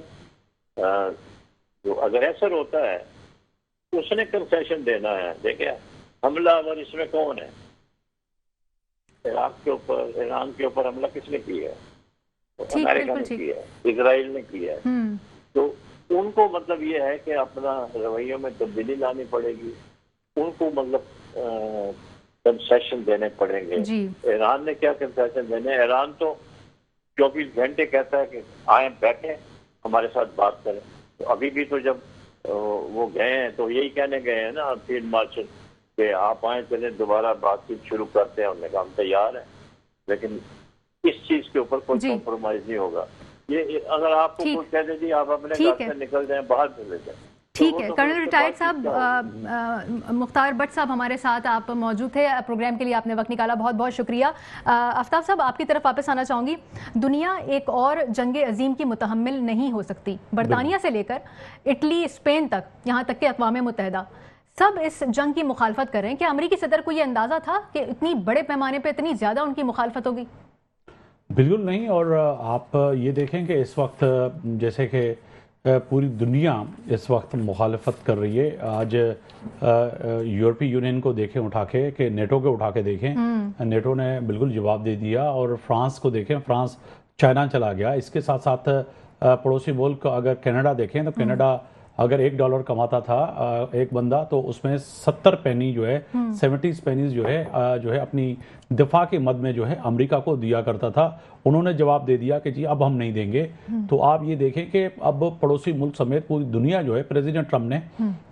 जो अग्रेसर होता है उसने कंसेशन देना है। देखिए हमलावर इसमें कौन है? ईरान के ऊपर हमला किसने किया है? तो अमेरिका ने किया है, इजराइल ने किया है। तो उनको मतलब ये है कि अपना रवैयों में तब्दीली लानी पड़ेगी, उनको मतलब कंसेशन देने पड़ेंगे। ईरान ने क्या कंसेशन देने? ईरान तो 24 घंटे कहता है कि आए बैठे हमारे साथ बात करें। तो अभी भी तो जब वो गए हैं तो यही कहने गए हैं ना फील्ड मार्शल कि आप आए चले दोबारा बातचीत शुरू करते हैं। उन्होंने कहा हम तैयार हैं, लेकिन इस चीज के ऊपर कोई कॉम्प्रोमाइज नहीं होगा। ये अगर आपको कुछ कह दे आप अपने घर से निकल जाएं, बाहर चले जाएं। ठीक है कर्नल रिटायर्ड साहब मुख्तार भट्ट साहब हमारे साथ आप मौजूद थे प्रोग्राम के लिए, आपने वक्त निकाला, बहुत बहुत शुक्रिया। आफ्ताब साहब आपकी तरफ वापस आना चाहूँगी। दुनिया एक और जंग अजीम की मुतहम्मिल नहीं हो सकती। बरतानिया से लेकर इटली, स्पेन तक, यहाँ तक कि अक़वाम मुत्तहिदा सब इस जंग की मुखालफत कर रहे हैं। क्या अमरीकी सदर को ये अंदाज़ा था कि इतनी बड़े पैमाने पर इतनी ज़्यादा उनकी मुखालफत होगी? बिल्कुल नहीं। और आप ये देखें कि इस वक्त जैसे कि पूरी दुनिया इस वक्त मुखालफत कर रही है। आज यूरोपीय यूनियन को देखें उठा के, कि नेटो के उठा के देखें, नेटो ने बिल्कुल जवाब दे दिया। और फ्रांस को देखें, फ्रांस चाइना चला गया। इसके साथ साथ पड़ोसी मुल्क अगर कनाडा देखें तो कनाडा अगर $1 कमाता था एक बंदा, तो उसमें 70 पेनी जो है 70 पेनीज जो है अपनी दिफा के मद में जो है अमेरिका को दिया करता था। उन्होंने जवाब दे दिया कि जी अब हम नहीं देंगे। तो आप ये देखें कि अब पड़ोसी मुल्क समेत पूरी दुनिया जो है, प्रेसिडेंट ट्रंप ने,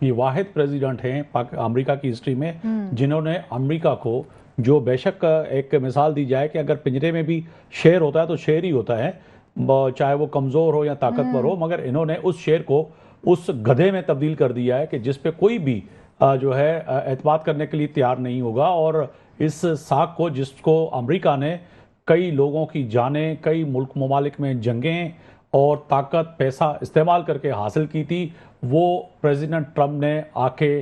ये वाहिद प्रेसिडेंट हैं अमेरिका की हिस्ट्री में जिन्होंने अमेरिका को, जो बेशक एक मिसाल दी जाए कि अगर पिंजरे में भी शेर होता है तो शेर ही होता है, चाहे वो कमज़ोर हो या ताकतवर हो, मगर इन्होंने उस शेर को उस गधे में तब्दील कर दिया है कि जिस पे कोई भी जो है एतमाद करने के लिए तैयार नहीं होगा। और इस साख को, जिसको अमेरिका ने कई लोगों की जानें, कई मुल्क ममालिक में जंगें और ताकत पैसा इस्तेमाल करके हासिल की थी, वो प्रेसिडेंट ट्रंप ने आके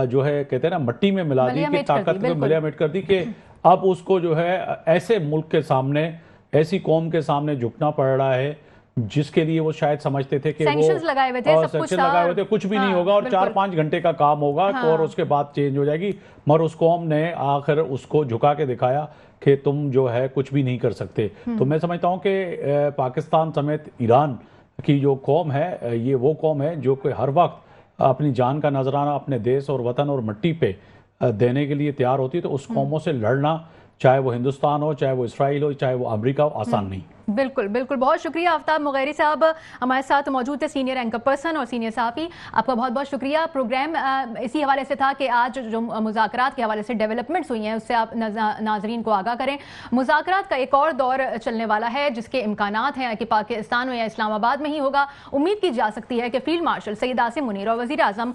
जो है कहते हैं ना मट्टी में मिला दी, कि ताकत को मिलामेट कर दी, कि अब उसको जो है ऐसे मुल्क के सामने, ऐसी कौम के सामने झुकना पड़ रहा है जिसके लिए वो शायद समझते थे कि वो सेंक्शंस लगाए हुए थे, कुछ भी नहीं होगा और 4-5 घंटे का काम होगा और उसके बाद चेंज हो जाएगी। मगर उस कौम ने आखिर उसको झुका के दिखाया कि तुम जो है कुछ भी नहीं कर सकते। तो मैं समझता हूँ कि पाकिस्तान समेत ईरान की जो कौम है, ये वो कौम है जो कि हर वक्त अपनी जान का नजराना अपने देश और वतन और मिट्टी पे देने के लिए तैयार होती है। तो उस कौमों से लड़ना, चाहे वो हिंदुस्तान हो, चाहे वो इसराइल हो, चाहे वो अमेरिका हो, आसान नहीं। बिल्कुल बिल्कुल, बहुत शुक्रिया आफ्ताब मुगैरी साहब हमारे साथ मौजूद थे, सीनियर एंकर पर्सन और सीनियर सहाफ़ी। आपका बहुत बहुत शुक्रिया। प्रोग्राम इसी हवाले से था कि आज जो मुज़ाकरात के हवाले से डेवलपमेंट्स हुई हैं उससे आप नाजरीन को आगाह करें। मुज़ाकरात का एक और दौर चलने वाला है जिसके इम्कानात हैं कि पाकिस्तान में या इस्लामाबाद में ही होगा। उम्मीद की जा सकती है कि फील्ड मार्शल सैयद आसिम मुनीर और वज़ीर आज़म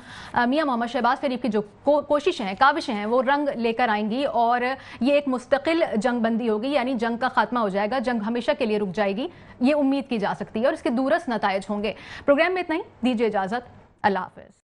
मियां मोहम्मद शहबाज शरीफ की जो कोशिशें हैं, काविशें हैं, वो रंग लेकर आएंगी और ये एक मुस्तकिल जंग बंदी होगी, यानी जंग का खात्मा हो जाएगा, जंग हमेशा के लिए रुक जाएगी, ये उम्मीद की जा सकती है और इसके दूरस्थ नतायज होंगे। प्रोग्राम में इतना ही, दीजिए इजाजत, अल्लाह हाफिज।